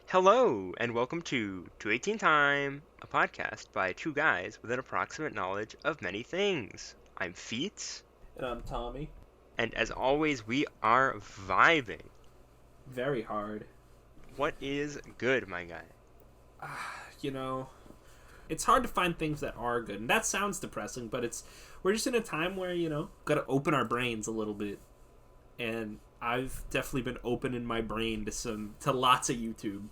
Hello, and welcome to 218 Time, a podcast by two guys with an approximate knowledge of many things. I'm Feats, And I'm Tommy. and as always, we are vibing. Very hard. What is good, my guy? You know, it's hard to find things that are good. And that sounds depressing, but we're just in a time where, gotta open our brains a little bit. And I've definitely been opening my brain to lots of YouTube.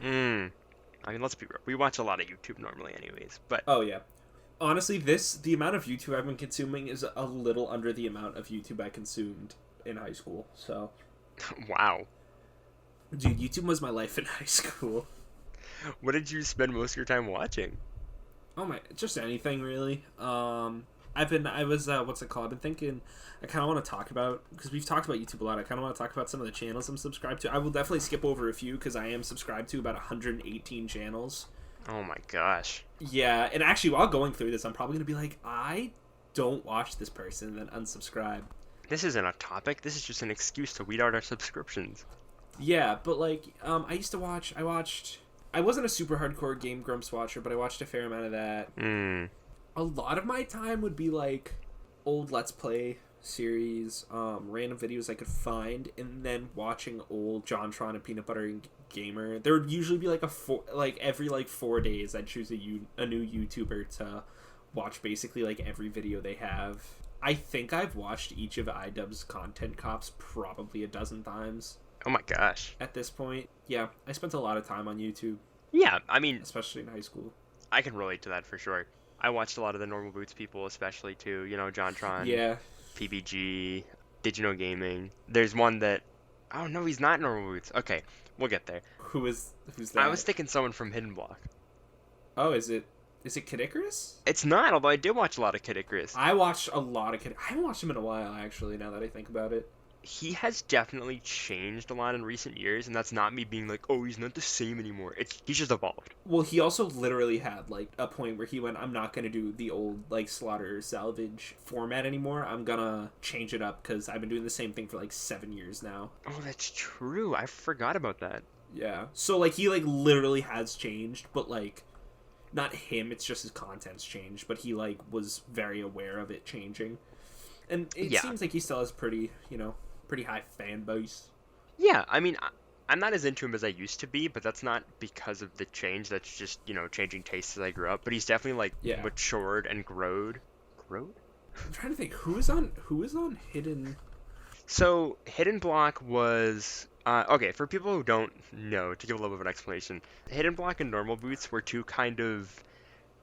Let's be real. We watch a lot of YouTube normally, anyways, but Oh yeah. Honestly, the amount of YouTube I've been consuming is a little under the amount of YouTube I consumed in high school. So, wow. dude, YouTube was my life in high school. What did you spend most of your time watching? Oh my, just anything really. What's it called? I've been thinking, I kind of want to talk about, because we've talked about YouTube a lot, I kind of want to talk about some of the channels I'm subscribed to. I will definitely skip over a few, because I am subscribed to about 118 channels. Oh my gosh. Yeah, and actually, while going through this, I'm probably going to be like, I don't watch this person, and then unsubscribe. This isn't a topic, this is just an excuse to weed out our subscriptions. Yeah, but like, I wasn't a super hardcore Game Grumps watcher, but I watched a fair amount of that. A lot of my time would be like old Let's Play series, random videos I could find, and then watching old JonTron and Peanut Butter and Gamer. There would usually be like every 4 days I'd choose a new YouTuber to watch basically like every video they have. I think I've watched each of iDubbbz's content cops probably a dozen times Oh my gosh. at this point. Yeah, I spent a lot of time on YouTube, Yeah, especially in high school. I can relate to that for sure. I watched a lot of the Normal Boots people, especially too. JonTron, Yeah, PBG, Digino Gaming. There's one that, oh no, he's not Normal Boots. Okay, we'll get there. who's I was that? thinking someone from Hidden Block. Oh, is it Kid Icarus? It's not, although I did watch a lot of Kid Icarus. I watched a lot of Kid. I haven't watched him in a while, actually. Now that I think about it. He has definitely changed a lot in recent years, and that's not me being like, oh, he's not the same anymore. He's just evolved. Well, he also literally had like a point where he went, "I'm not gonna do the old like slaughter salvage format anymore. I'm gonna change it up because I've been doing the same thing for like 7 years now." Oh, that's true. I forgot about that. Yeah. So like he like literally has changed, but like not him. It's just his content's changed, but he like was very aware of it changing, and it Yeah. seems like he still has pretty high fan base. Yeah, I'm not as into him as I used to be, but that's not because of the change. That's just, changing tastes as I grew up. But he's definitely like Yeah. matured and growed. Growed? I'm trying to think who is on Hidden. So, Hidden Block was okay, for people who don't know, to give a little bit of an explanation, Hidden Block and Normal Boots were two kind of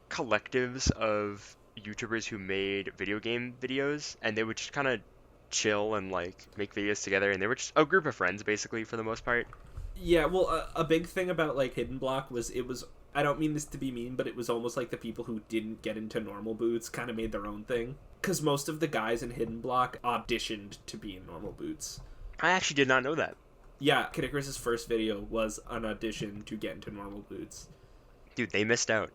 collectives of YouTubers who made video game videos, and they would just kind of chill and like make videos together, and they were just a group of friends basically for the most part. Yeah, well, a big thing about like Hidden Block was it was. I don't mean this to be mean, but it was almost like the people who didn't get into Normal Boots kind of made their own thing. Because most of the guys in Hidden Block auditioned to be in Normal Boots. I actually did not know that. Yeah, Kid Icarus' first video was an audition to get into Normal Boots. Dude, they missed out.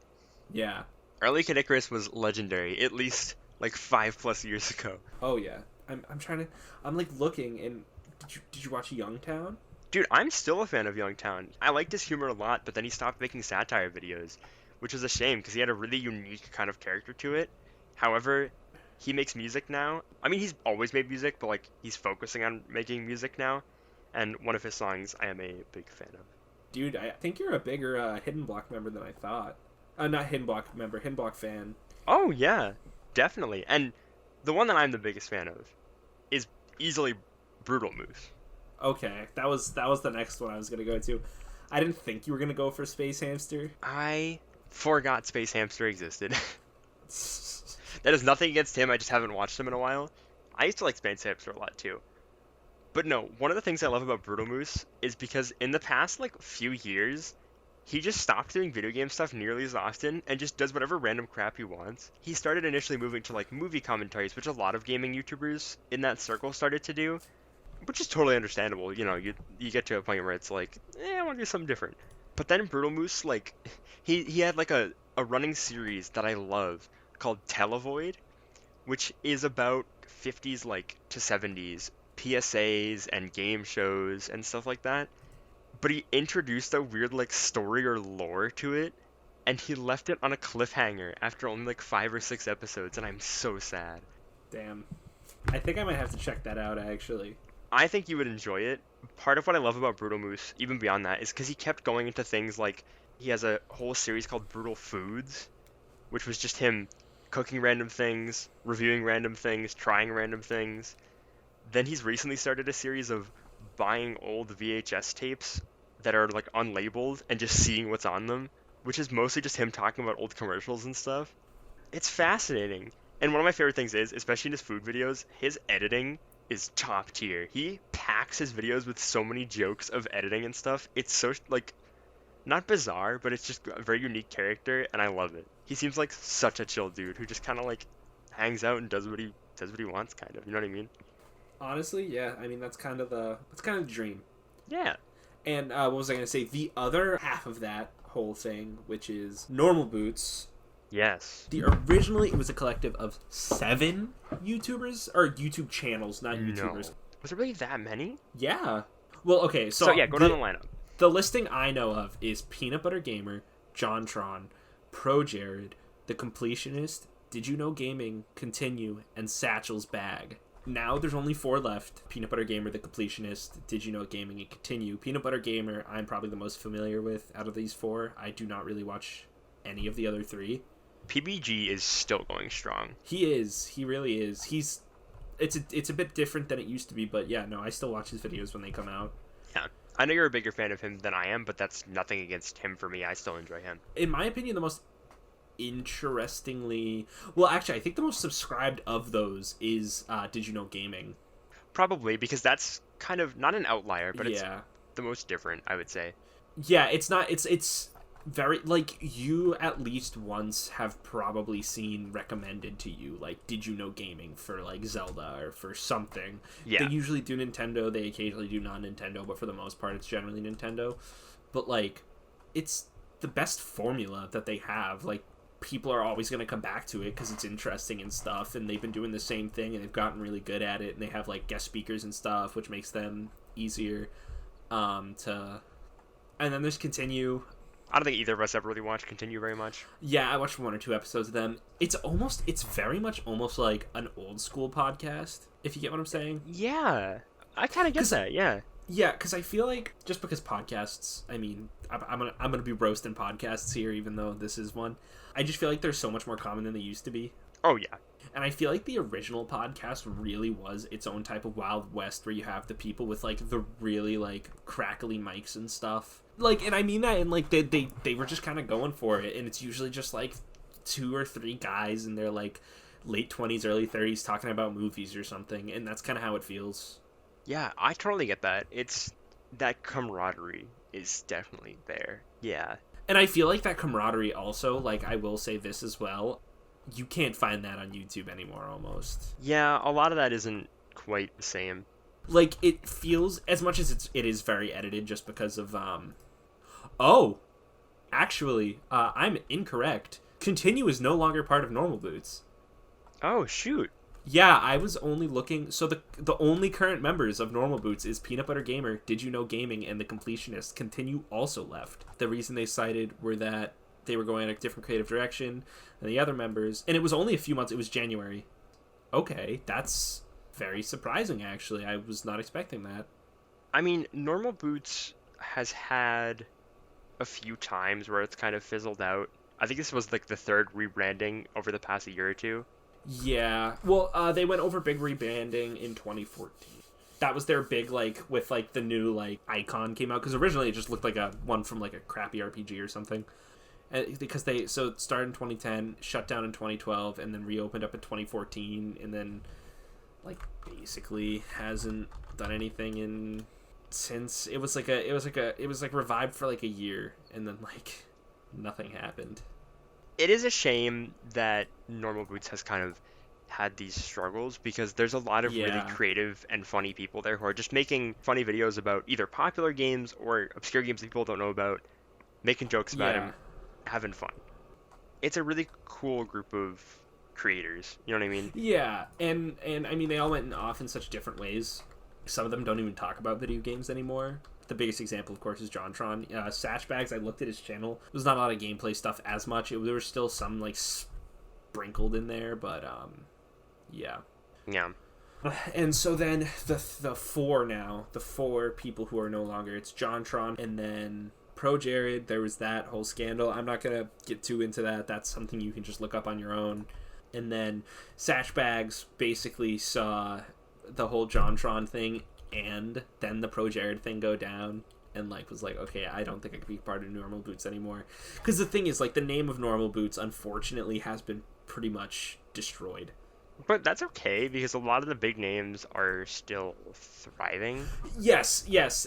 Yeah. Early Kid Icarus was legendary, at least like 5+ years ago. Oh yeah. I'm trying to. I'm like looking and did you watch Youngtown? Dude, I'm still a fan of Youngtown. I liked his humor a lot, but then he stopped making satire videos, which was a shame because he had a really unique kind of character to it. However, he makes music now. He's always made music, but like he's focusing on making music now, and one of his songs I am a big fan of. Dude, I think you're a bigger Hidden Block member than I thought. Not Hidden Block member, Hidden Block fan. Oh yeah, definitely. And the one that I'm the biggest fan of is easily Brutalmoose. Okay, that was the next one I was gonna go to. I didn't think you were gonna go for Space Hamster. I forgot Space Hamster existed. That is nothing against him, I just haven't watched him in a while. I used to like Space Hamster a lot too. But no, one of the things I love about Brutalmoose is because in the past like few years, he just stopped doing video game stuff nearly as often and just does whatever random crap he wants. He started initially moving to like movie commentaries, which a lot of gaming YouTubers in that circle started to do, which is totally understandable. You get to a point where it's like, I want to do something different. But then Brutal Moose, like, he had like a running series that I love called Televoid, which is about 50s like to 70s PSAs and game shows and stuff like that. but he introduced a weird like story or lore to it, and he left it on a cliffhanger after only like 5 or 6 episodes, and I'm so sad. Damn. I think I might have to check that out, actually. I think you would enjoy it. Part of what I love about Brutalmoose, even beyond that, is because he kept going into things like he has a whole series called Brutal Foods, which was just him cooking random things, reviewing random things, trying random things. Then he's recently started a series of buying old VHS tapes that are like unlabeled and just seeing what's on them, which is mostly just him talking about old commercials and stuff. It's fascinating. And one of my favorite things is, especially in his food videos, his editing is top tier. He packs his videos with so many jokes of editing and stuff. It's so, like, not bizarre, but it's just a very unique character, and I love it. He seems like such a chill dude who just kind of, like, hangs out and does what he wants, kind of. You know what I mean? Honestly, yeah. I mean, that's kind of the dream. Yeah. And what was I going to say? The other half of that whole thing, which is Normal Boots. Yes. Originally, it was a collective of 7 YouTubers, or YouTube channels, not YouTubers. No. Was there really that many? Yeah. Well, okay, so yeah, go down the lineup. The listing I know of is Peanut Butter Gamer, JonTron, Pro Jared, The Completionist, Did You Know Gaming, Continue, and Satchel's Bag. Now there's only 4 left. Peanut Butter Gamer, The Completionist, Did You Know Gaming, and Continue. Peanut Butter Gamer, I'm probably the most familiar with out of these 4. I do not really watch any of the other 3. PBG is still going strong. He is. He really is. It's a bit different than it used to be, but yeah, no, I still watch his videos when they come out. Yeah. I know you're a bigger fan of him than I am, but that's nothing against him for me. I still enjoy him. In my opinion, the most interestingly... Well, actually, I think the most subscribed of those is Did You Know Gaming? Probably, because that's kind of not an outlier, but it's Yeah. the most different, I would say. Yeah, it's not... It's very... Like, you at least once have probably seen recommended to you, like, Did You Know Gaming for, like, Zelda or for something. Yeah. They usually do Nintendo, they occasionally do non-Nintendo, but for the most part, it's generally Nintendo. But, like, it's the best formula that they have. Like, people are always going to come back to it because it's interesting and stuff, and they've been doing the same thing, and they've gotten really good at it, and they have, like, guest speakers and stuff, which makes them easier to... And then there's Continue... I don't think either of us ever really watched Continue very much. Yeah, I watched 1 or 2 episodes of them. It's very much almost like an old school podcast, if you get what I'm saying. Yeah, I kind of get that, yeah. Yeah, because I feel like, just because podcasts, I mean, I'm gonna be roasting podcasts here, even though this is one. I just feel like they're so much more common than they used to be. Oh, yeah. And I feel like the original podcast really was its own type of Wild West, where you have the people with, like, the really, like, crackly mics and stuff. Like, and I mean that, and, like, they were just kind of going for it, and it's usually just, like, 2 or 3 guys in their, like, late 20s, early 30s talking about movies or something, and that's kind of how it feels. Yeah, I totally get that. It's... That camaraderie is definitely there. Yeah. And I feel like that camaraderie also, like, I will say this as well, you can't find that on YouTube anymore, almost. Yeah, a lot of that isn't quite the same. Like, it feels, as much as it is very edited just because of, Oh! Actually, I'm incorrect. Continue is no longer part of Normal Boots. Oh, shoot. Yeah, I was only looking... So the only current members of Normal Boots is Peanut Butter Gamer, Did You Know Gaming, and The Completionist. Continue also left. The reason they cited were that they were going in a different creative direction than the other members. And it was only a few months. It was January. Okay, that's very surprising, actually. I was not expecting that. I mean, Normal Boots has had a few times where it's kind of fizzled out. I think this was, like, the 3rd rebranding over the past year or 2. Yeah. Well, they went over big rebranding in 2014. That was their big, like, with, like, the new, like, icon came out. Because originally it just looked like one from, like, a crappy RPG or something. Because so it started in 2010, shut down in 2012, and then reopened up in 2014, and then, like, basically hasn't done anything since. It was revived for, like, a year, and then, like, nothing happened. It is a shame that Normal Boots has kind of had these struggles, because there's a lot of really creative and funny people there who are just making funny videos about either popular games or obscure games that people don't know about, making jokes about them, having fun. It's a really cool group of creators, you know what I mean? Yeah, and I mean, they all went off in such different ways. Some of them don't even talk about video games anymore. The biggest example, of course, is JonTron. Sashbags, I looked at his channel. There's not a lot of gameplay stuff as much. There was still some, like, sprinkled in there, but, yeah. Yeah. And so then the four people who are no longer, it's JonTron, and then Pro Jared. There was that whole scandal. I'm not going to get too into that. That's something you can just look up on your own. And then Sashbags basically saw the whole JonTron thing and then the Pro Jared thing go down, and like was like, okay, I don't think I can be part of Normal Boots anymore. Because the thing is, like, the name of Normal Boots unfortunately has been pretty much destroyed. But that's okay, because a lot of the big names are still thriving. Yes.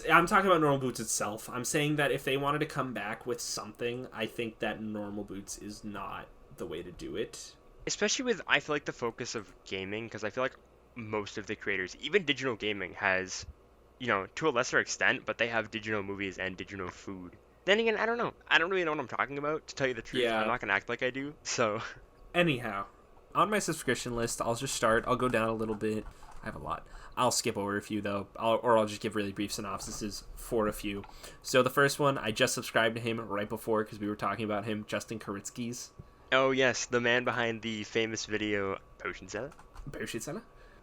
I'm talking about Normal Boots itself. I'm saying that if they wanted to come back with something, I think that Normal Boots is not the way to do it. Especially with, I feel like, the focus of gaming, because I feel like most of the creators, even digital gaming, has, you know, to a lesser extent, but they have digital movies and digital food. Then again, I don't know. I don't really know what I'm talking about, to tell you the truth. Yeah. I'm not going to act like I do, so... Anyhow, on my subscription list, I'll just start. I'll go down a little bit. I have a lot. I'll skip over a few, though, or I'll just give really brief synopsises for a few. So the first one, I just subscribed to him right before, because we were talking about him, Justin Karitzky's. Oh, yes, the man behind the famous video, Potion Seller. Potion Seller?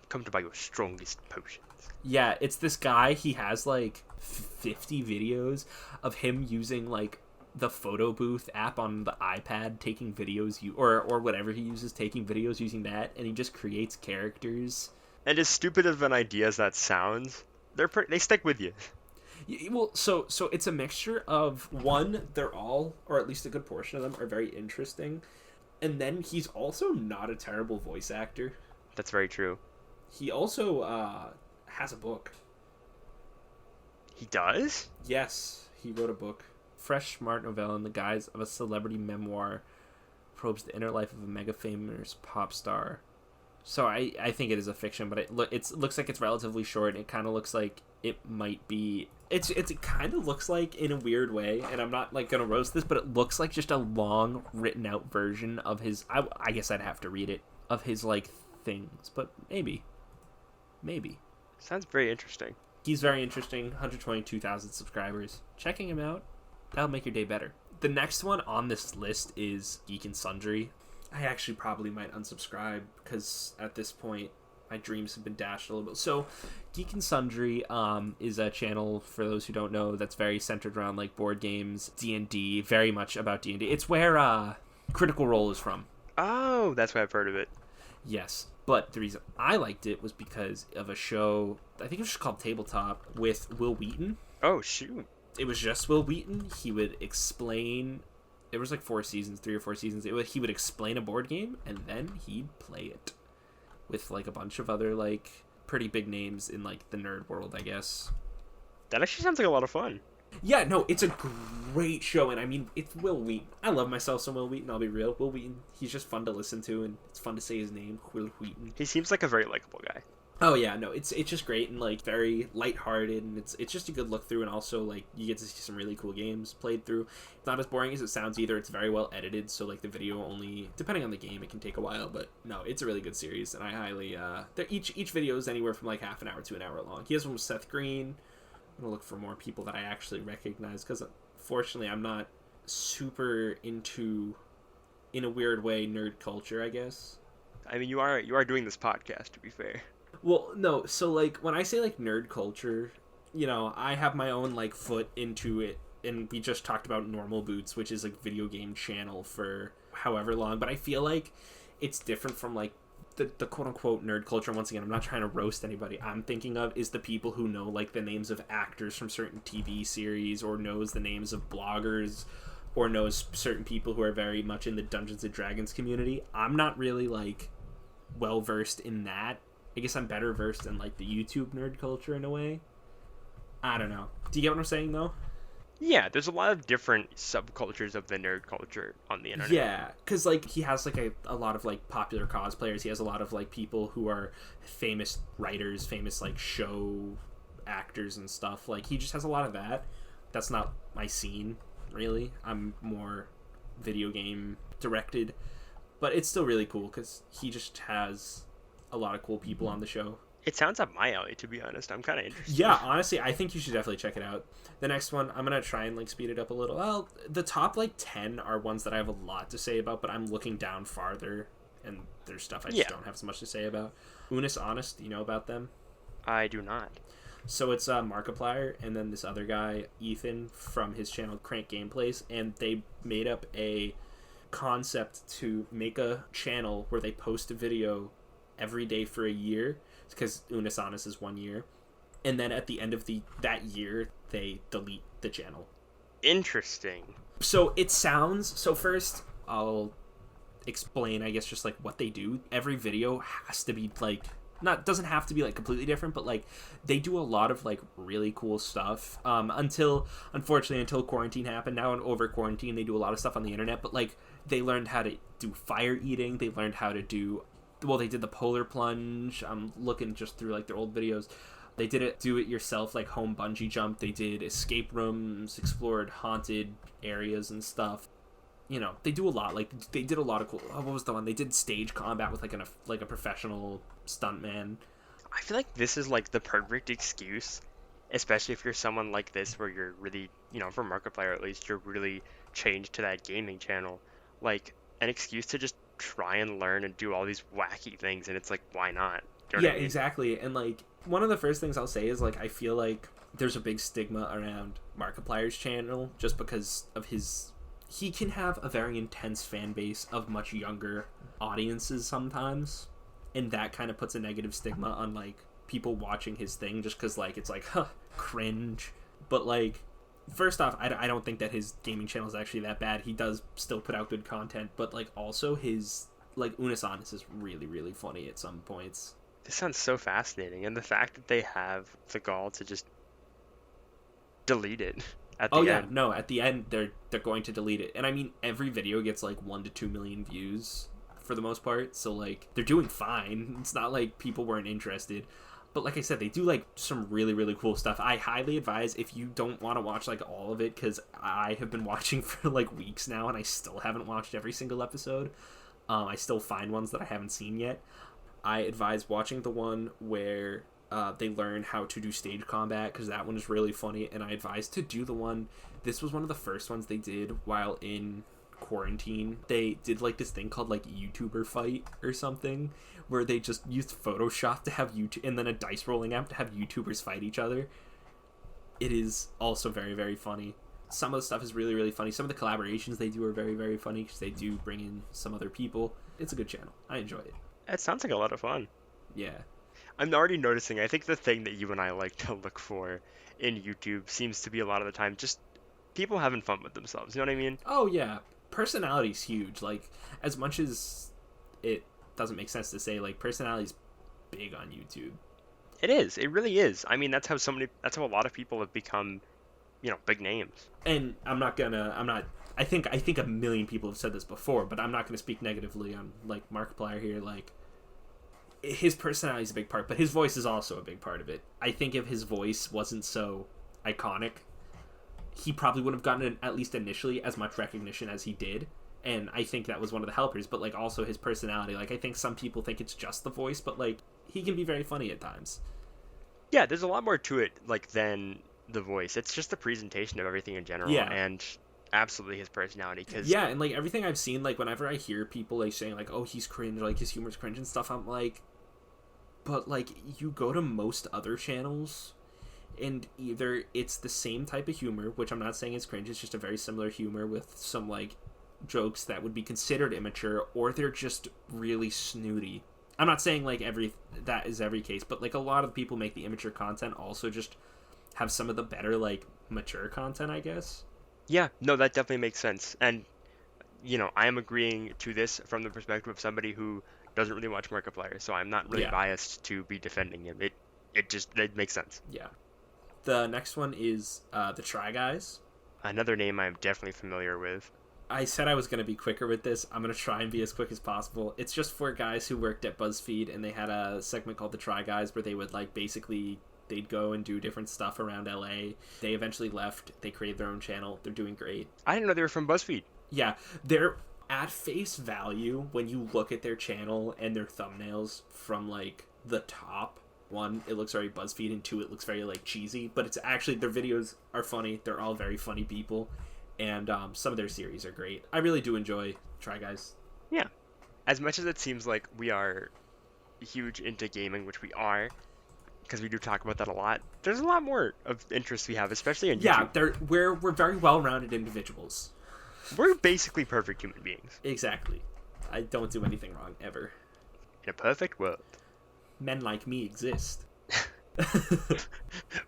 Come to buy your strongest potions. Yeah, it's this guy. He has, like, 50 videos of him using, like, the photo booth app on the iPad, taking videos, or whatever he uses, taking videos using that, and he just creates characters. And as stupid of an idea as that sounds, they stick with you. Well, so it's a mixture of, one, they're all, or at least a good portion of them, are very interesting, and then he's also not a terrible voice actor. That's very true. He also has a book. He does? Yes, he wrote a book. Fresh, smart novella in the guise of a celebrity memoir probes the inner life of a mega famous pop star. So I think it is a fiction, but it looks like it's relatively short. It kind of looks like it might be... It kind of looks like, in a weird way, and I'm not, like, going to roast this, but it looks like just a long, written-out version of his... I guess I'd have to read it. Of his, like, things, but maybe. Sounds very interesting. He's very interesting. 122,000 subscribers. Checking him out, that'll make your day better. The next one on this list is Geek and Sundry. I actually probably might unsubscribe because at this point my dreams have been dashed a little bit. So Geek and Sundry is a channel, for those who don't know, that's very centered around like board games, D&D, very much about D&D. It's where Critical Role is from. Oh, that's why I've heard of it. Yes, but the reason I liked it was because of a show, I think it was just called Tabletop, with Will Wheaton. Oh, shoot. It was just Will Wheaton. He would explain... There was like 3 or 4 seasons. He would explain a board game, and then he'd play it. With like a bunch of other like pretty big names in like the nerd world, I guess. That actually sounds like a lot of fun. Yeah, no, it's a great show, and I mean, it's Will Wheaton. I love myself some Will Wheaton, I'll be real. Will Wheaton, he's just fun to listen to, and it's fun to say his name, Will Wheaton. He seems like a very likable guy. Oh yeah, no, it's just great and like very lighthearted, and it's just a good look through, and also like you get to see some really cool games played through. It's not as boring as it sounds either. It's very well edited, so like the video only, depending on the game, it can take a while, but no, it's a really good series, and I highly each video is anywhere from like half an hour to an hour long. He has one with Seth Green. I'm gonna look for more people that I actually recognize, because fortunately I'm not super into, in a weird way, nerd culture, I guess. I mean, you are doing this podcast, to be fair. Well, no, so, like, when I say, like, nerd culture, you know, I have my own, like, foot into it, and we just talked about Normal Boots, which is, like, video game channel for however long, but I feel like it's different from, like, the quote-unquote nerd culture. Once again, I'm not trying to roast anybody. I'm thinking of is the people who know, like, the names of actors from certain TV series, or knows the names of bloggers, or knows certain people who are very much in the Dungeons & Dragons community. I'm not really, like, well-versed in that. I guess I'm better versed in, like, the YouTube nerd culture in a way. I don't know. Do you get what I'm saying, though? Yeah, there's a lot of different subcultures of the nerd culture on the internet. Yeah, because, like, he has, like, a lot of, like, popular cosplayers. He has a lot of, like, people who are famous writers, famous, like, show actors and stuff. Like, he just has a lot of that. That's not my scene, really. I'm more video game directed. But it's still really cool, because he just has a lot of cool people on the show. It sounds up my alley, to be honest. I'm kind of interested. Yeah, honestly, I think you should definitely check it out. The next one, I'm gonna try and like speed it up a little. Well, the top like 10 are ones that I have a lot to say about, but I'm looking down farther, and there's stuff I just don't have so much to say about. Unis Honest, do you know about them? I do not. So it's Markiplier and then this other guy, Ethan, from his channel Crank Gameplays, and they made up a concept to make a channel where they post a video every day for a year, because Unis Honest is 1 year, and then at the end of that year they delete the channel. Interesting. So it sounds, so first I'll explain, I guess, just like what they do. Every video has to be like, doesn't have to be like completely different, but like they do a lot of like really cool stuff unfortunately until quarantine happened. Now over quarantine they do a lot of stuff on the internet, but like they learned how to do fire eating, they learned how to do, well, they did the polar plunge. I'm looking just through like their old videos. They did it do it yourself like home bungee jump. They did escape rooms, explored haunted areas and stuff. You know, they do a lot. Like they did a lot of cool. What was the one? They did stage combat with like a professional stuntman. I feel like this is like the perfect excuse, especially if you're someone like this where you're really, for Markiplier at least, you're really changed to that gaming channel. Like an excuse to just try and learn and do all these wacky things, and it's like, why not? Do you know what I mean? Exactly. And like one of the first things I'll say is like I feel like there's a big stigma around Markiplier's channel just because of he can have a very intense fan base of much younger audiences sometimes, and that kind of puts a negative stigma on like people watching his thing just because like it's like cringe. But like, first off, I don't think that his gaming channel is actually that bad. He does still put out good content, but like also his like Unis Honest is really, really funny at some points. This sounds so fascinating, and the fact that they have the gall to just delete it at the end. No, at the end they're going to delete it, and I mean every video gets like 1 to 2 million views for the most part, so like they're doing fine. It's not like people weren't interested. But like I said, they do like some really, really cool stuff. I highly advise, if you don't want to watch like all of it, because I have been watching for like weeks now and I still haven't watched every single episode. I still find ones that I haven't seen yet. I advise watching the one where they learn how to do stage combat, because that one is really funny. And I advise to do the one, this was one of the first ones they did while in quarantine. They did like this thing called like YouTuber fight or something, where they just used Photoshop to have YouTube and then a dice rolling app to have YouTubers fight each other. It is also very, very funny. Some of the stuff is really, really funny. Some of the collaborations they do are very, very funny because they do bring in some other people. It's a good channel. I enjoy it. It sounds like a lot of fun. Yeah. I'm already noticing, I think the thing that you and I like to look for in YouTube seems to be a lot of the time just people having fun with themselves. You know what I mean? Oh, yeah. Personality's huge. Like, as much as it doesn't make sense to say, like, personality's big on YouTube. It is. It really is. I mean, that's how a lot of people have become, big names. And I think a million people have said this before, but I'm not going to speak negatively on like Markiplier here. Like, his personality is a big part, but his voice is also a big part of it. I think if his voice wasn't so iconic, he probably would have gotten, at least initially, as much recognition as he did. And I think that was one of the helpers, but like also his personality. Like, I think some people think it's just the voice, but like he can be very funny at times. Yeah, there's a lot more to it like than the voice. It's just the presentation of everything in general. Yeah. And absolutely his personality. Yeah, and like everything I've seen, like whenever I hear people like saying like, oh, he's cringe, like his humor's cringe and stuff, I'm like, but like you go to most other channels and either it's the same type of humor, which I'm not saying is cringe, it's just a very similar humor with some like jokes that would be considered immature, or they're just really snooty. I'm not saying like that is every case, but like a lot of people make the immature content also just have some of the better like mature content, I guess. Yeah, no, that definitely makes sense. And I am agreeing to this from the perspective of somebody who doesn't really watch Markiplier, so I'm not really biased to be defending him. It makes sense. Yeah. The next one is the Try Guys. Another name I'm definitely familiar with. I said I was going to be quicker with this. I'm going to try and be as quick as possible. It's just 4 guys who worked at BuzzFeed, and they had a segment called the Try Guys where they would like basically they'd go and do different stuff around LA. They eventually left. They created their own channel. They're doing great. I didn't know they were from BuzzFeed. Yeah, they're at face value when you look at their channel and their thumbnails from like the top. one, it looks very BuzzFeed, and two, it looks very like cheesy. But it's actually, their videos are funny. They're all very funny people, and some of their series are great. I really do enjoy Try Guys. Yeah. As much as it seems like we are huge into gaming, which we are, because we do talk about that a lot, there's a lot more of interests we have, especially on YouTube. Yeah, we're very well-rounded individuals. We're basically perfect human beings. Exactly. I don't do anything wrong, ever. In a perfect world. Men like me exist.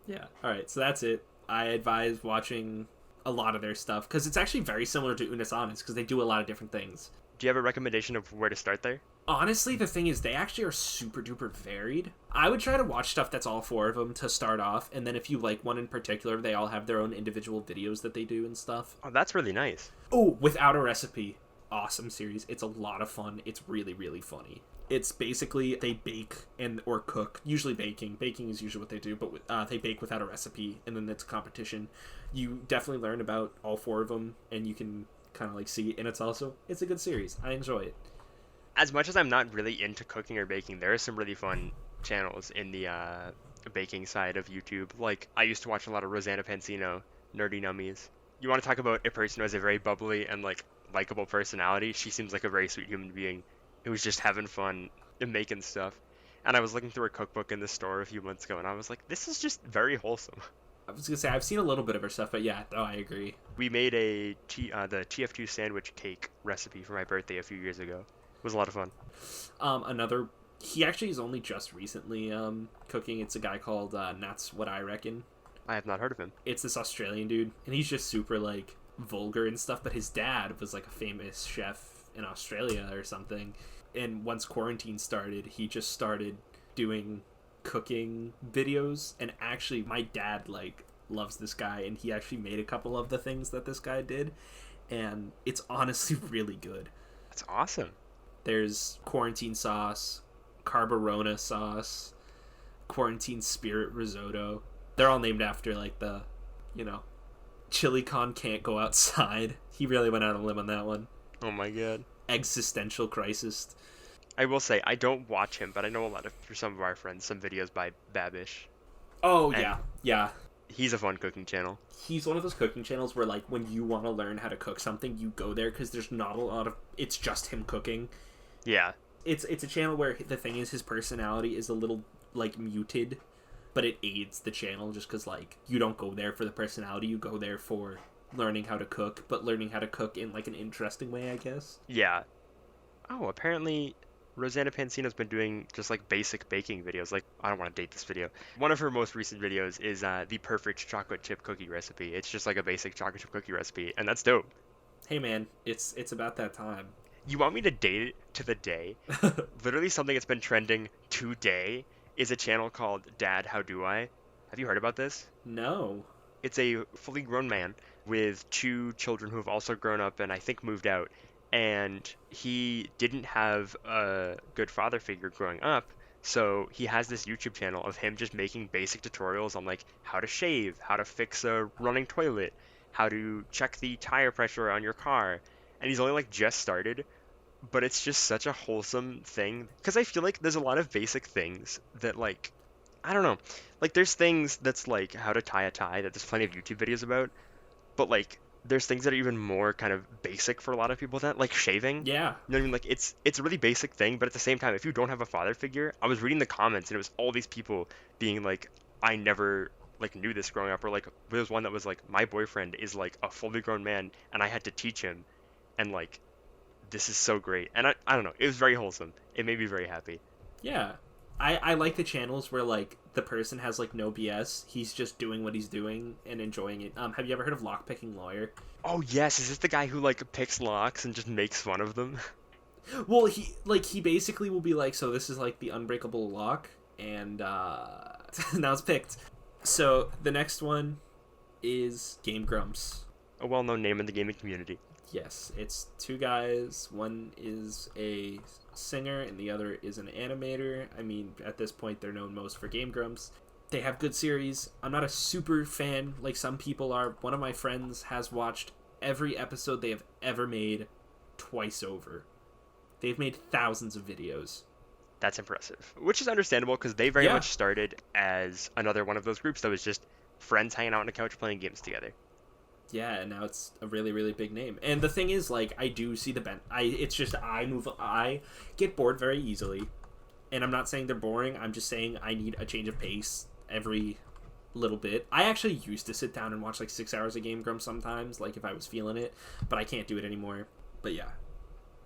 Yeah. Alright, so that's it. I advise watching a lot of their stuff, because it's actually very similar to Unis Honest, because they do a lot of different things. Do you have a recommendation of where to start there? Honestly, the thing is, they actually are super duper varied. I would try to watch stuff that's all four of them to start off, and then if you like one in particular, they all have their own individual videos that they do and stuff. Oh, that's really nice. Oh, Without a Recipe. Awesome series. It's a lot of fun. It's really, really funny. It's basically they bake or cook, usually baking. Baking is usually what they do, but they bake without a recipe, and then it's a competition. You definitely learn about all four of them, and you can kind of like see, and it's a good series. I enjoy it. As much as I'm not really into cooking or baking, there are some really fun channels in the baking side of YouTube. Like, I used to watch a lot of Rosanna Pansino, Nerdy Nummies. You want to talk about a person who has a very bubbly and, like, likable personality? She seems like a very sweet human being who's just having fun and making stuff. And I was looking through a cookbook in the store a few months ago, and I was like, this is just very wholesome. I was gonna say, I've seen a little bit of her stuff, but yeah, I agree. We made the TF2 sandwich cake recipe for my birthday a few years ago. It was a lot of fun. He actually is only just recently cooking. It's a guy called That's What I Reckon. I have not heard of him. It's this Australian dude, and he's just super like vulgar and stuff, but his dad was like a famous chef in Australia or something, and once quarantine started, he just started doing cooking videos, and actually my dad like loves this guy, and he actually made a couple of the things that this guy did, and it's honestly really good. That's awesome. There's quarantine sauce, carbonara sauce, quarantine spirit risotto. They're all named after like the, Chili Con Can't Go Outside. He really went out on a limb on that one. Oh my god. Existential Crisis. I will say, I don't watch him, but I know for some of our friends, some videos by Babish. Oh, and yeah. He's a fun cooking channel. He's one of those cooking channels where, like, when you want to learn how to cook something, you go there, because there's not a lot of... It's just him cooking. Yeah. It's a channel where the thing is, his personality is a little, like, muted, but it aids the channel, just because, like, you don't go there for the personality, you go there for learning how to cook, but learning how to cook in, like, an interesting way, I guess. Yeah. Oh, apparently Rosanna Pansino's been doing just, like, basic baking videos. Like, I don't want to date this video. One of her most recent videos is the perfect chocolate chip cookie recipe. It's just, like, a basic chocolate chip cookie recipe, and that's dope. Hey, man, it's about that time. You want me to date it to the day? Literally something that's been trending today is a channel called Dad, How Do I? Have you heard about this? No. It's a fully grown man with 2 children who have also grown up and I think moved out. And he didn't have a good father figure growing up, so he has this YouTube channel of him just making basic tutorials on, like, how to shave, how to fix a running toilet, how to check the tire pressure on your car. And he's only, like, just started, but it's just such a wholesome thing. Because I feel like there's a lot of basic things that, like, I don't know. Like, there's things that's, like, how to tie a tie that there's plenty of YouTube videos about. But, like, there's things that are even more kind of basic for a lot of people that, like, shaving. Yeah. You know what I mean? Like, it's a really basic thing, but at the same time, if you don't have a father figure, I was reading the comments, and it was all these people being like, I never, like, knew this growing up. Or, like, there was one that was like, my boyfriend is, like, a fully grown man, and I had to teach him. And, like, this is so great. And I don't know. It was very wholesome. It made me very happy. Yeah. I like the channels where, like, the person has, like, no BS. He's just doing what he's doing and enjoying it. Have you ever heard of Lockpicking Lawyer? Oh, yes. Is this the guy who, like, picks locks and just makes fun of them? Well, he basically will be like, so this is, like, the unbreakable lock, and, now it's picked. So, the next one is Game Grumps. A well-known name in the gaming community. Yes, it's 2 guys. One is a singer and the other is an animator. I mean, at this point, they're known most for Game Grumps. They have good series. I'm not a super fan like some people are. One of my friends has watched every episode they have ever made twice over. They've made thousands of videos. That's impressive, which is understandable because they very Yeah. much started as another one of those groups that was just friends hanging out on the couch playing games together. Yeah, and now it's a really, really big name. And the thing is, like, I do see it's just I get bored very easily, and I'm not saying they're boring. I'm just saying I need a change of pace every little bit. I actually used to sit down and watch like 6 hours of Game Grumps sometimes, like if I was feeling it, but I can't do it anymore. But yeah,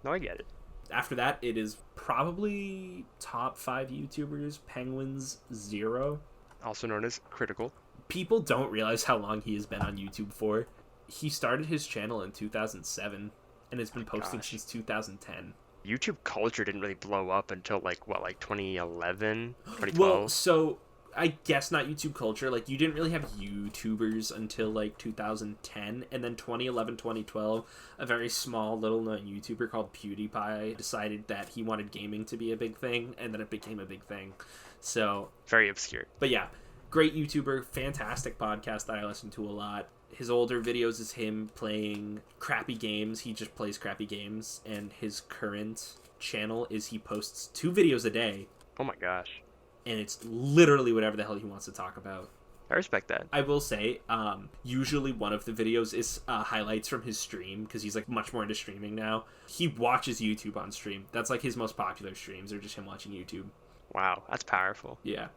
No, I get it. after that, it is probably top 5 YouTubers. Penguins 0. Also known as Critical. People don't realize how long he has been on YouTube for. He started his channel in 2007 and has been posting since 2010. YouTube culture didn't really blow up until like 2011, 2012. Well, so I guess not YouTube culture. Like, you didn't really have YouTubers until like 2010, and then 2011, 2012, a very small little known YouTuber called PewDiePie decided that he wanted gaming to be a big thing, and then it became a big thing. So very obscure. But yeah, great YouTuber, fantastic podcast that I listen to a lot. His older videos is him playing crappy games. He just plays crappy games, and his current channel is he posts 2 videos a day. Oh my gosh. And it's literally whatever the hell he wants to talk about. I respect that. I will say, usually one of the videos is highlights from his stream, because he's like much more into streaming now. He watches YouTube on stream. That's like his most popular streams, are just him watching YouTube. Wow, that's powerful. Yeah.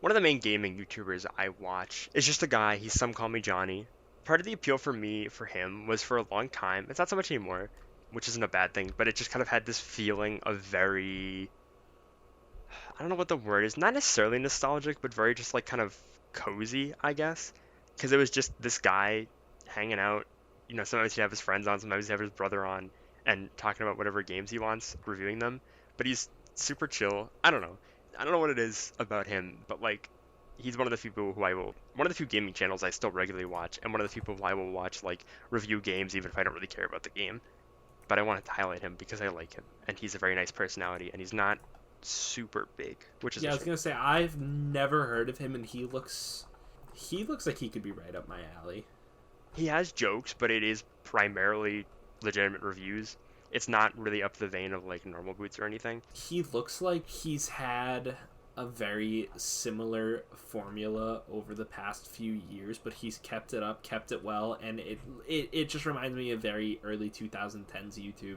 One of the main gaming YouTubers I watch is just a guy, he's Somecallmejohnny. Part of the appeal for him was for a long time, it's not so much anymore, which isn't a bad thing, but it just kind of had this feeling of very, I don't know what the word is, not necessarily nostalgic, but very just like kind of cozy, I guess. Because it was just this guy hanging out, sometimes he'd have his friends on, sometimes he'd have his brother on, and talking about whatever games he wants, reviewing them. But he's super chill. I don't know what it is about him, but like, he's one of the people one of the few gaming channels I still regularly watch, and one of the people who I will watch like review games even if I don't really care about the game. But I wanted to highlight him because I like him, and he's a very nice personality, and he's not super big, which is I was gonna say, I've never heard of him, and he looks like he could be right up my alley. He has jokes, but it is primarily legitimate reviews. It's not really up the vein of like Normal Boots or anything. He looks like he's had a very similar formula over the past few years, but he's kept it up, kept it well, and it just reminds me of very early 2010s YouTube.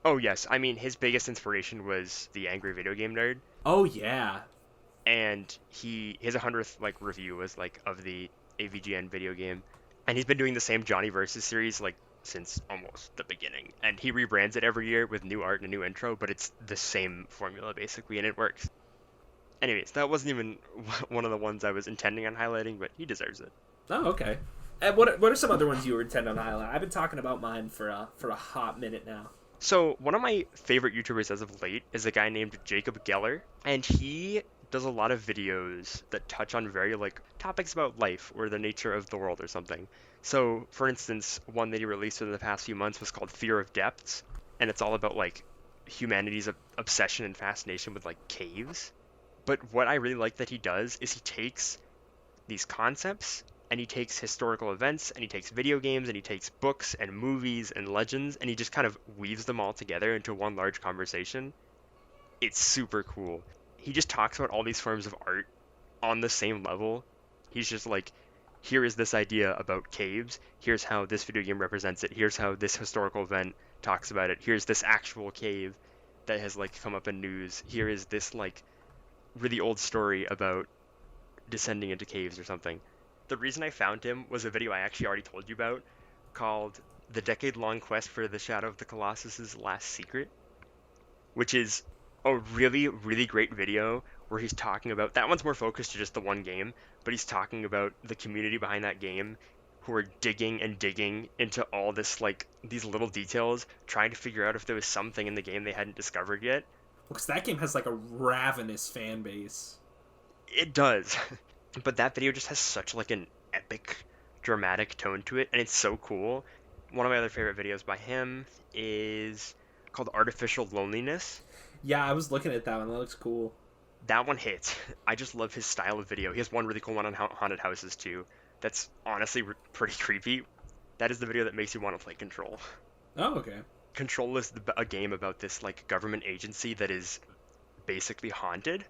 Oh yes, I mean his biggest inspiration was the Angry Video Game Nerd. Oh yeah. And his 100th like review was like of the AVGN video game, and he's been doing the same Johnny Versus series like since almost the beginning, and he rebrands it every year with new art and a new intro, but it's the same formula basically, and it works. Anyways, that wasn't even one of the ones I was intending on highlighting, but he deserves it. Oh, okay. And what are some other ones you were intending on highlighting? I've been talking about mine for a hot minute now. So one of my favorite YouTubers as of late is a guy named Jacob Geller, and he does a lot of videos that touch on very like topics about life or the nature of the world or something. So for instance, one that he released in the past few months was called Fear of Depths, and it's all about like humanity's obsession and fascination with like caves. But what I really like that he does is he takes these concepts and he takes historical events and he takes video games and he takes books and movies and legends and he just kind of weaves them all together into one large conversation. It's super cool. He just talks about all these forms of art on the same level. He's just like, here is this idea about caves. Here's how this video game represents it. Here's how this historical event talks about it. Here's this actual cave that has like come up in news. Here is this like really old story about descending into caves or something. The reason I found him was a video I actually already told you about called The Decade-Long Quest for the Shadow of the Colossus's Last Secret, which is a really, really great video where he's talking about, that one's more focused to just the one game, but he's talking about the community behind that game who are digging and digging into all this, like, these little details, trying to figure out if there was something in the game they hadn't discovered yet. Because that game has like a ravenous fan base. It does. But that video just has such like an epic, dramatic tone to it, and it's so cool. One of my other favorite videos by him is called Artificial Loneliness. Yeah, I was looking at that one. That looks cool. That one hits. I just love his style of video. He has one really cool one on haunted houses too. That's honestly pretty creepy. That is the video that makes you want to play Control. Oh, okay. Control is a game about this like government agency that is basically haunted,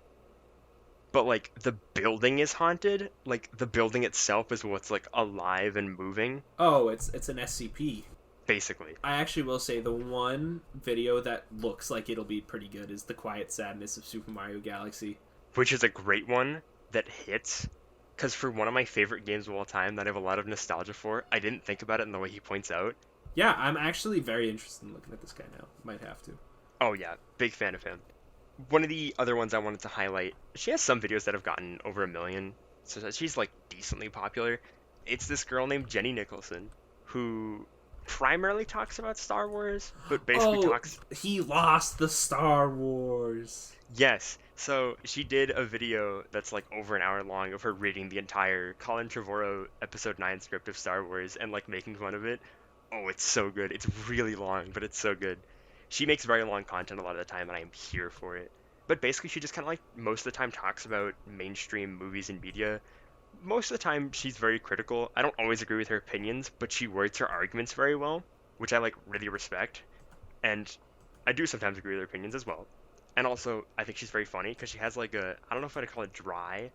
but like the building is haunted. Like the building itself is what's like alive and moving, Oh, it's an SCP. basically. I actually will say the one video that looks like it'll be pretty good is The Quiet Sadness of Super Mario Galaxy. Which is a great one that hits. Because for one of my favorite games of all time that I have a lot of nostalgia for, I didn't think about it in the way he points out. Yeah, I'm actually very interested in looking at this guy now. Might have to. Oh yeah, big fan of him. One of the other ones I wanted to highlight, she has some videos that have gotten over 1 million, so she's like decently popular. It's this girl named Jenny Nicholson, who primarily talks about Star Wars, but basically talks... he lost the Star Wars. Yes, so she did a video that's like over an hour long of her reading the entire Colin Trevorrow Episode 9 script of Star Wars and like making fun of it. Oh, it's so good. It's really long, but it's so good. She makes very long content a lot of the time, and I am here for it. But basically, she just kind of like most of the time talks about mainstream movies and media. Most of the time, she's very critical. I don't always agree with her opinions, but she words her arguments very well, which I like really respect. And I do sometimes agree with her opinions as well. And also, I think she's very funny because she has like a, I don't know if I'd call it dry,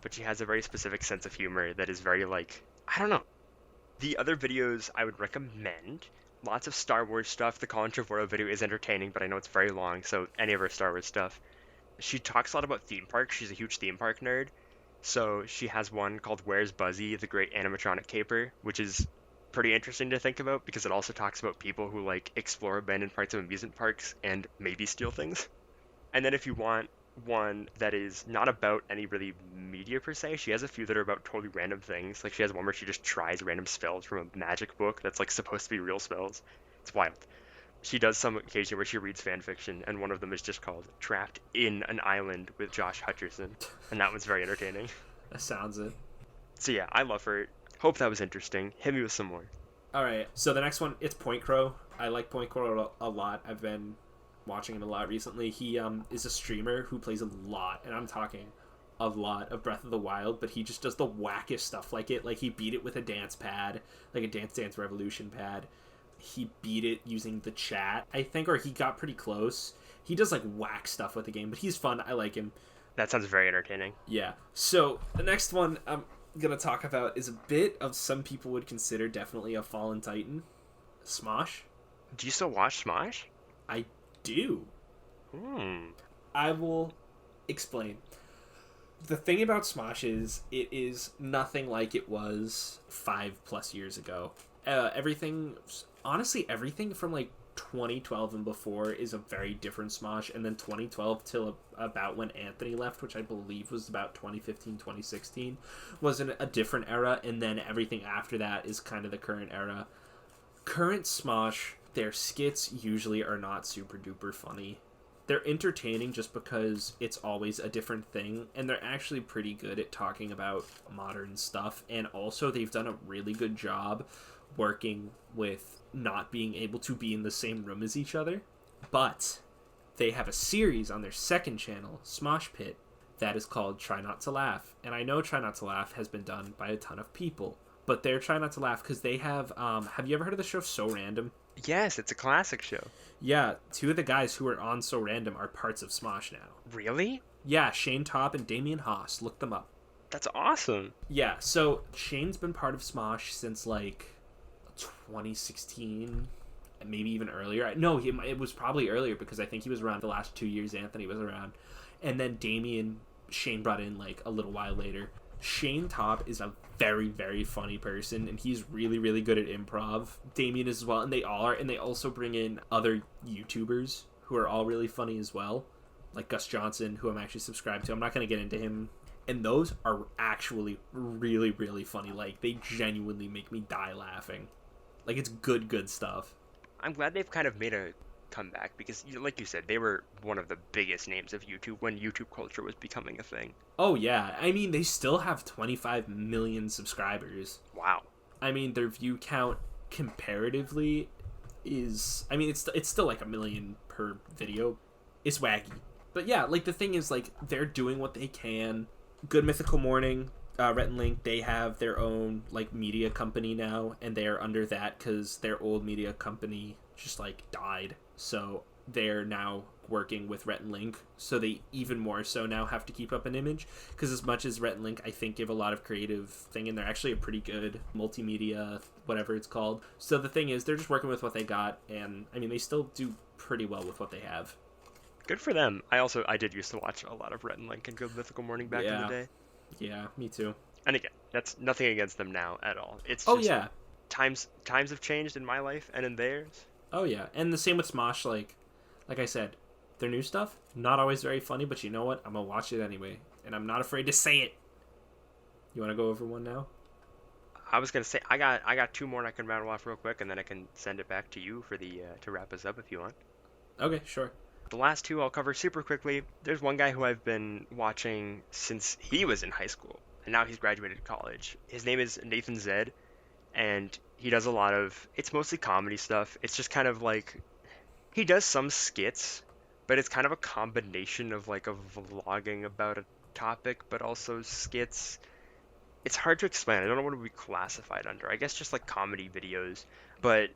but she has a very specific sense of humor that is very like, I don't know. The other videos I would recommend, lots of Star Wars stuff. The Colin Trevorrow video is entertaining, but I know it's very long, so any of her Star Wars stuff. She talks a lot about theme parks. She's a huge theme park nerd. So she has one called Where's Buzzy, the Great Animatronic Caper, which is pretty interesting to think about because it also talks about people who like explore abandoned parts of amusement parks and maybe steal things. And then if you want one that is not about any really media per se, she has a few that are about totally random things. Like she has one where she just tries random spells from a magic book that's like supposed to be real spells. It's wild. She does some occasion where she reads fan fiction, and one of them is just called Trapped in an Island with Josh Hutcherson, and that one's very entertaining. That sounds it. So yeah, I love her. Hope that was interesting. Hit me with some more. Alright, so the next one, it's Point Crow. I like Point Crow a lot. I've been watching him a lot recently. He is a streamer who plays a lot, and I'm talking a lot, of Breath of the Wild, but he just does the wackest stuff like it. Like he beat it with a dance pad, like a Dance Dance Revolution pad. He beat it using the chat, I think, or he got pretty close. He does like whack stuff with the game, but he's fun. I like him. That sounds very entertaining. Yeah. So the next one I'm gonna talk about is a bit of some people would consider definitely a fallen titan, Smosh. Do you still watch Smosh? I do. I will explain. The thing about Smosh is it is nothing like it was 5+ years ago. Honestly, everything from like 2012 and before is a very different Smosh, and then 2012 till about when Anthony left, which I believe was about 2015, 2016, was a different era, and then everything after that is kind of the current era. Current Smosh, their skits usually are not super duper funny. They're entertaining just because it's always a different thing, and they're actually pretty good at talking about modern stuff, and also they've done a really good job working with not being able to be in the same room as each other. But they have a series on their second channel, Smosh Pit, that is called Try Not to Laugh. And I know Try Not to Laugh has been done by a ton of people, but they're Try Not to Laugh because they have you ever heard of the show So Random? Yes, it's a classic show. Yeah, two of the guys who are on So Random are parts of Smosh now. Really? Yeah, Shane Top and Damian Haas. Look them up. That's awesome. Yeah, so Shane's been part of Smosh since like 2016, maybe even earlier. No, it was probably earlier because I think he was around the last 2 years Anthony was around. And then Shane brought in like a little while later. Shane Top is a very, very funny person, and he's really, really good at improv. Damien is as well, and they all are, and they also bring in other YouTubers who are all really funny as well, like Gus Johnson, who I'm actually subscribed to. I'm not going to get into him. And those are actually really, really funny. Like, they genuinely make me die laughing. Like, it's good stuff. I'm glad they've kind of made a comeback because, like you said, they were one of the biggest names of YouTube when YouTube culture was becoming a thing. Oh, yeah. I mean, they still have 25 million subscribers. Wow. I mean, their view count comparatively is... I mean, it's still like 1 million per video. It's wacky. But yeah, like, the thing is, like, they're doing what they can. Good Mythical Morning, Rhett and Link, they have their own, like, media company now, and they are under that because their old media company just, like, died. So they're now working with Rhett and Link, so they even more so now have to keep up an image, because as much as Rhett and Link I think give a lot of creative thing, and they're actually a pretty good multimedia whatever it's called, so the thing is they're just working with what they got, and I mean they still do pretty well with what they have. Good for them. I did used to watch a lot of Rhett and Link and Good Mythical Morning back in the day. Yeah, me too. And again, that's nothing against them now at all. It's just times have changed in my life and in theirs. Oh yeah, and the same with Smosh. Like I said, their new stuff not always very funny, but you know what? I'm gonna watch it anyway, and I'm not afraid to say it. You want to go over one now? I was gonna say I got two more and I can rattle off real quick, and then I can send it back to you for the to wrap us up if you want. Okay, sure. The last two I'll cover super quickly. There's one guy who I've been watching since he was in high school, and now he's graduated college. His name is Nathan Zed, and he does a lot of, it's mostly comedy stuff. It's just kind of like, he does some skits, but it's kind of a combination of like a vlogging about a topic, but also skits. It's hard to explain. I don't know what it would be classified under. I guess just like comedy videos, but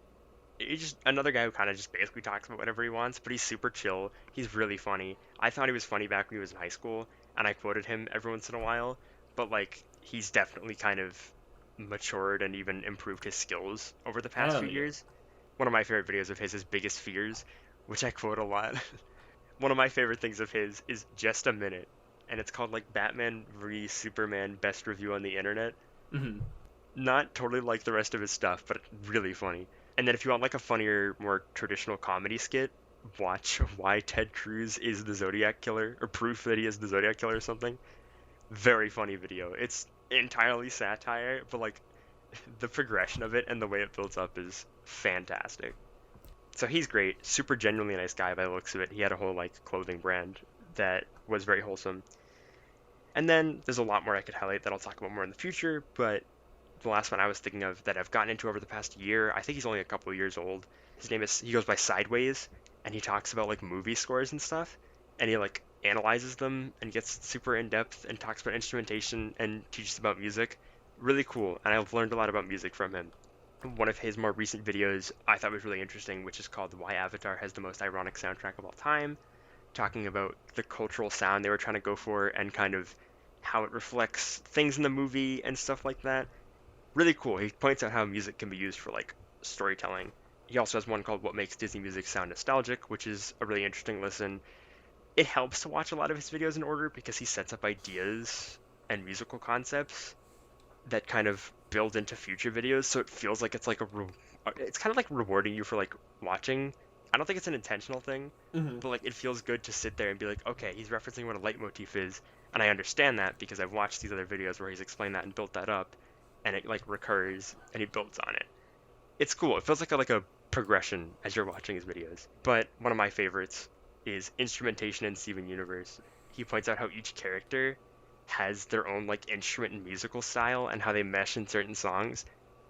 he's just another guy who kind of just basically talks about whatever he wants, but he's super chill. He's really funny. I thought he was funny back when he was in high school, and I quoted him every once in a while, but like he's definitely kind of matured and even improved his skills over the past few years. One of my favorite videos of his is Biggest Fears, which I quote a lot. One of my favorite things of his is Just a Minute, and it's called like Batman v Superman Best Review on the Internet. Mm-hmm. Not totally like the rest of his stuff, but really funny. And then if you want like a funnier, more traditional comedy skit, watch Why Ted Cruz is the Zodiac Killer, or proof that he is the Zodiac Killer or something. Very funny video. It's entirely satire, but like the progression of it and the way it builds up is fantastic. So he's great, super genuinely nice guy by the looks of it. He had a whole like clothing brand that was very wholesome. And then there's a lot more I could highlight that I'll talk about more in the future, but the last one I was thinking of that I've gotten into over the past year, I think he's only a couple of years old. He goes by Sideways, and he talks about like movie scores and stuff, and he like analyzes them and gets super in depth and talks about instrumentation and teaches about music. Really cool, and I've learned a lot about music from him. One of his more recent videos I thought was really interesting, which is called Why Avatar Has the Most Ironic Soundtrack of All Time, talking about the cultural sound they were trying to go for and kind of how it reflects things in the movie and stuff like that. Really cool. He points out how music can be used for like storytelling. He also has one called What Makes Disney Music Sound Nostalgic, which is a really interesting listen. It helps to watch a lot of his videos in order because he sets up ideas and musical concepts that kind of build into future videos, so it feels like it's like it's kind of like rewarding you for like watching. I don't think it's an intentional thing, but like it feels good to sit there and be like, okay, he's referencing what a leitmotif is, and I understand that because I've watched these other videos where he's explained that and built that up, and it like recurs and he builds on it. It's cool. It feels like a progression as you're watching his videos. But one of my favorites is Instrumentation in Steven Universe. He points out how each character has their own like instrument and musical style and how they mesh in certain songs.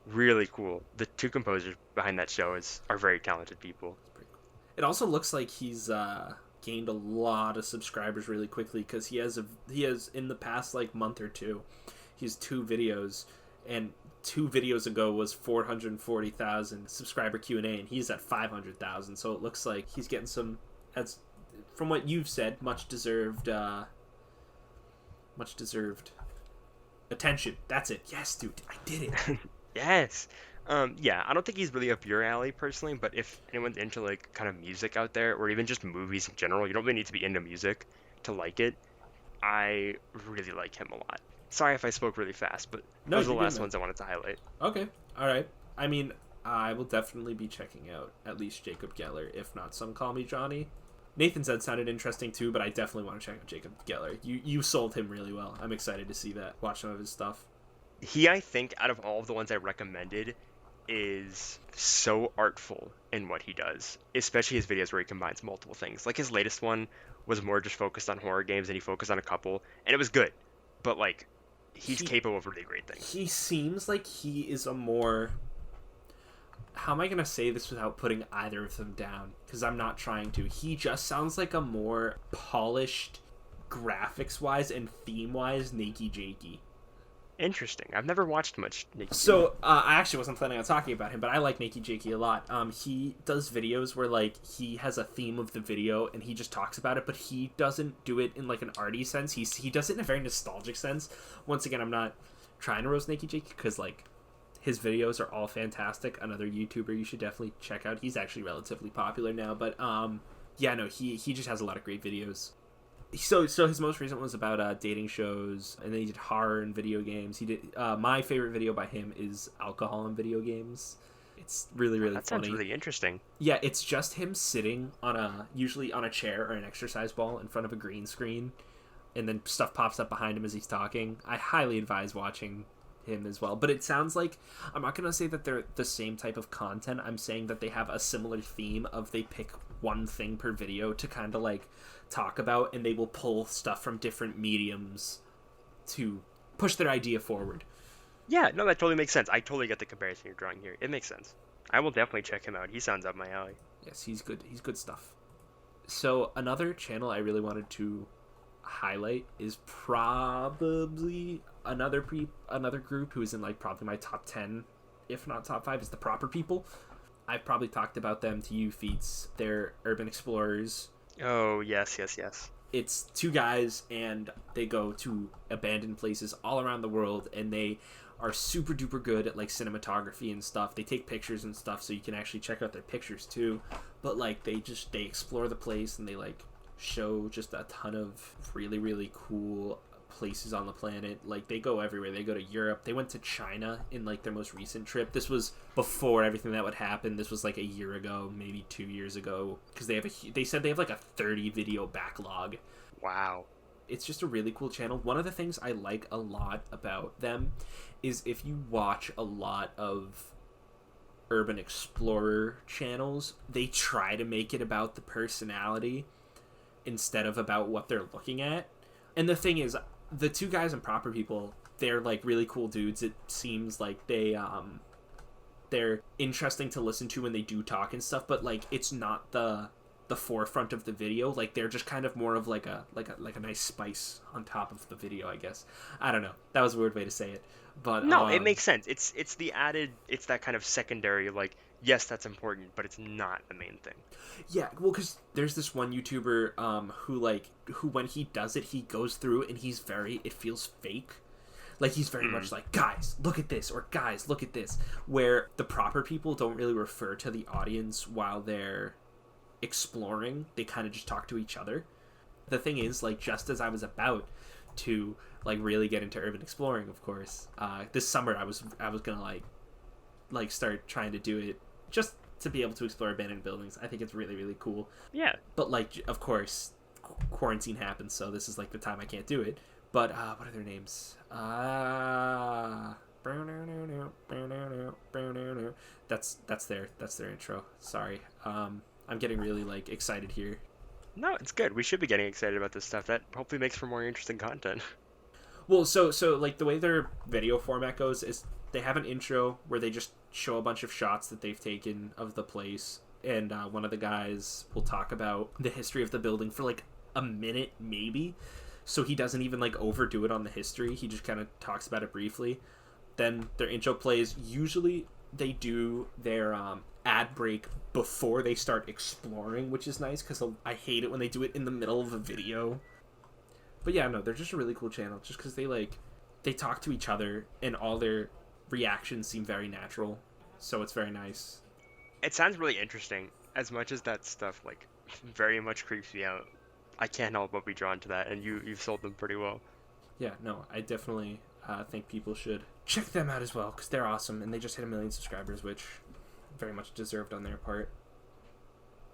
Really cool. The two composers behind that show are very talented people. It also looks like he's gained a lot of subscribers really quickly, because he has in the past like month or two, he has 2 videos, and 2 videos ago was 440,000 subscriber Q&A, and he's at 500,000. So it looks like he's getting some, as from what you've said, much deserved attention. That's it. Yes, dude, I did it. Yes. Yeah, I don't think he's really up your alley personally, but if anyone's into like kind of music out there, or even just movies in general, you don't really need to be into music to like it. I really like him a lot. Sorry if I spoke really fast, but those are the last ones I wanted to highlight. Okay, alright. I mean, I will definitely be checking out at least Jacob Geller, if not Somecallmejohnny. Nathan Zed sounded interesting too, but I definitely want to check out Jacob Geller. You sold him really well. I'm excited to see that, watch some of his stuff. He, I think, out of all of the ones I recommended, is so artful in what he does, especially his videos where he combines multiple things. Like his latest one was more just focused on horror games, and he focused on a couple, and it was good. But like, he's capable of really great things. He seems like he is a more... How am I going to say this without putting either of them down? Because I'm not trying to. He just sounds like a more polished, graphics-wise and theme-wise, Nakey Jakey. Interesting. I've never watched much Nikki. So, I actually wasn't planning on talking about him, but I like Nakey Jakey a lot. He does videos where, like, he has a theme of the video, and he just talks about it, but he doesn't do it in, like, an arty sense. He does it in a very nostalgic sense. Once again, I'm not trying to roast Nakey Jakey, because, like, his videos are all fantastic. Another YouTuber you should definitely check out. He's actually relatively popular now, but, yeah, no, he just has a lot of great videos. So his most recent was about dating shows, and then he did horror and video games. He did my favorite video by him is alcohol and video games. It's really funny. That sounds really interesting. Yeah, it's just him sitting usually on a chair or an exercise ball in front of a green screen, and then stuff pops up behind him as he's talking. I highly advise watching him as well. But it sounds like, I'm not gonna say that they're the same type of content. I'm saying that they have a similar theme of they pick one thing per video to kind of like talk about, and they will pull stuff from different mediums to push their idea forward. Yeah, no, that totally makes sense. I totally get the comparison you're drawing here. It makes sense. I will definitely check him out. He sounds up my alley. Yes, he's good. He's good stuff. So another channel I really wanted to highlight is probably another group who is in like probably my top 10, if not top 5, is the Proper People. I've probably talked about them to you, Feats. They're urban explorers. Oh, yes. It's two guys, and they go to abandoned places all around the world, and they are super duper good at like cinematography and stuff. They take pictures and stuff, so you can actually check out their pictures too. But like they explore the place, and they like show just a ton of really cool places on the planet. Like they go everywhere. They go to Europe. They went to China in like their most recent trip. This was before everything that would happen. This was like a year ago, maybe 2 years ago, because they said they have like a 30 video backlog. Wow. It's just a really cool channel. One of the things I like a lot about them is if you watch a lot of urban explorer channels, they try to make it about the personality instead of about what they're looking at. And the thing is, the two guys in Proper People, they're like really cool dudes. It seems like they're interesting to listen to when they do talk and stuff, but like it's not the forefront of the video. Like they're just kind of more of like a nice spice on top of the video, I guess. I don't know. That was a weird way to say it. But no, it makes sense. It's that kind of secondary, like, yes, that's important, but it's not the main thing. Yeah, well, because there's this one YouTuber who when he does it, he goes through and it feels fake. Like, he's very much like, guys, look at this, or guys, look at this. Where the Proper People don't really refer to the audience while they're exploring. They kind of just talk to each other. The thing is, like, just as I was about to, like, really get into urban exploring, of course, this summer I was gonna, like start trying to do it just to be able to explore abandoned buildings. I think it's really cool. Yeah. But, like, of course, quarantine happens, so this is, like, the time I can't do it. But, what are their names? That's their intro. Sorry. I'm getting really, like, excited here. No, it's good. We should be getting excited about this stuff. That hopefully makes for more interesting content. Well, so like, the way their video format goes is they have an intro where they just show a bunch of shots that they've taken of the place, and one of the guys will talk about the history of the building for, like, a minute, maybe. So he doesn't even, like, overdo it on the history. He just kind of talks about it briefly. Then their intro plays. Usually they do their ad break before they start exploring, which is nice, because I hate it when they do it in the middle of a video. But yeah, no, they're just a really cool channel, just because they talk to each other, and all their reactions seem very natural, so it's very nice. It sounds really interesting. As much as that stuff, like, very much creeps me out, I can't help but be drawn to that, and you've sold them pretty well. Yeah, no, I definitely think people should check them out as well, because they're awesome, and they just hit 1 million subscribers, which very much deserved on their part.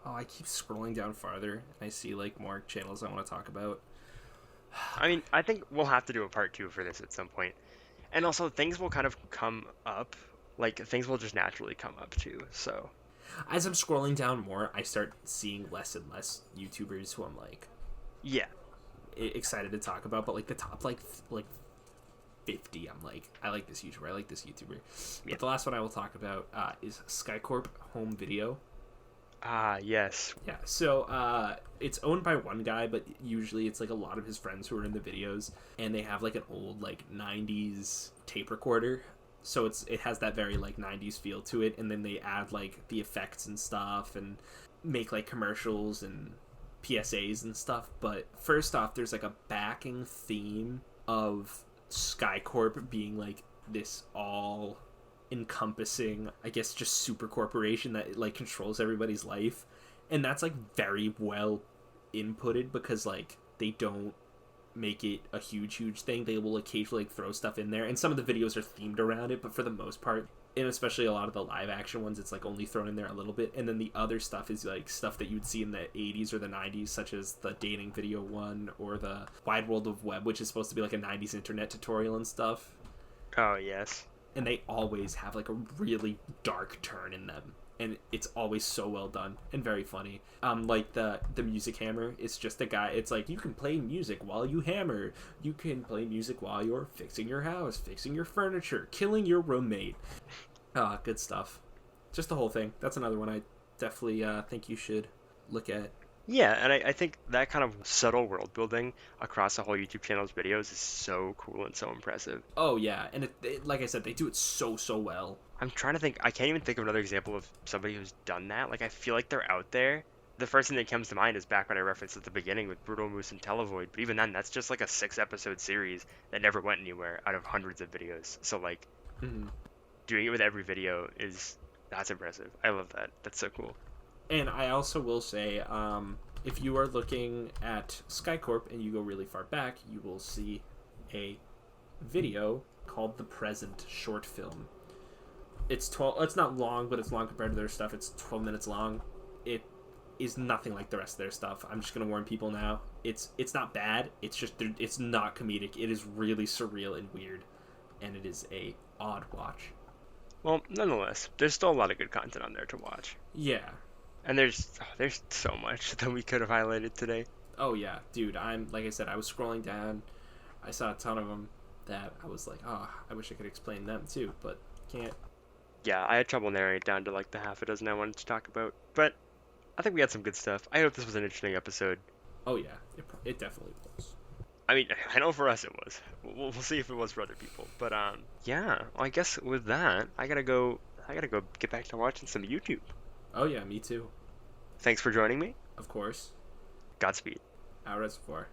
Oh, I keep scrolling down farther, and I see, like, more channels I want to talk about. I mean, I think we'll have to do a part 2 for this at some point. And also, things will kind of come up. Like, things will just naturally come up, too, so. As I'm scrolling down more, I start seeing less and less YouTubers who I'm, like... Yeah. Excited to talk about, but, like, the top, like 50, I'm like, I like this YouTuber, I like this YouTuber. Yeah. But the last one I will talk about is Skycorp Home Video. Ah, yes. Yeah, so it's owned by one guy, but usually it's like a lot of his friends who are in the videos, and they have like an old like 90s tape recorder. So it has that very like 90s feel to it, and then they add like the effects and stuff and make like commercials and PSAs and stuff. But first off, there's like a backing theme of SkyCorp being like this all encompassing, I guess, just super corporation that like controls everybody's life. And that's like very well inputted, because like they don't make it a huge thing. They will occasionally like throw stuff in there, and some of the videos are themed around it, but for the most part, and especially a lot of the live action ones, it's like only thrown in there a little bit. And then the other stuff is like stuff that you'd see in the 80s or the 90s, such as the dating video one or the Wide World of Web, which is supposed to be like a 90s internet tutorial and stuff. Oh, yes. And they always have like a really dark turn in them, and it's always so well done and very funny. Like the music hammer, it's just a guy. It's like, you can play music while you hammer, you can play music while you're fixing your house, fixing your furniture, killing your roommate. Good stuff. Just the whole thing. That's another one I definitely think you should look at. Yeah, and I think that kind of subtle world building across the whole YouTube channel's videos is so cool and so impressive. Oh yeah, and like I said, they do it so well. I'm trying to think. I can't even think of another example of somebody who's done that. Like, I feel like they're out there. The first thing that comes to mind is back when I referenced at the beginning with Brutalmoose and Televoid. But even then, that's just like a 6-episode series that never went anywhere out of hundreds of videos. So like, doing it with every video that's impressive. I love that. That's so cool. And I also will say, if you are looking at SkyCorp and you go really far back, you will see a video called The Present short film. It's 12. It's not long, but it's long compared to their stuff. It's 12 minutes long. It is nothing like the rest of their stuff. I'm just gonna warn people now. It's not bad. It's just it's not comedic. It is really surreal and weird, and it is a odd watch. Well, nonetheless, there's still a lot of good content on there to watch. Yeah. And there's so much that we could have highlighted today. Oh yeah, dude. Like I said, I was scrolling down. I saw a ton of them that I was like, oh, I wish I could explain them too, but can't. Yeah, I had trouble narrowing it down to like the half a dozen I wanted to talk about, but I think we had some good stuff. I hope this was an interesting episode. Oh yeah, it definitely was. I mean, I know for us it was. We'll see if it was for other people. But yeah. Well, I guess with that, I gotta go get back to watching some YouTube. Oh yeah, me too. Thanks for joining me. Of course. Godspeed. Au reservoir.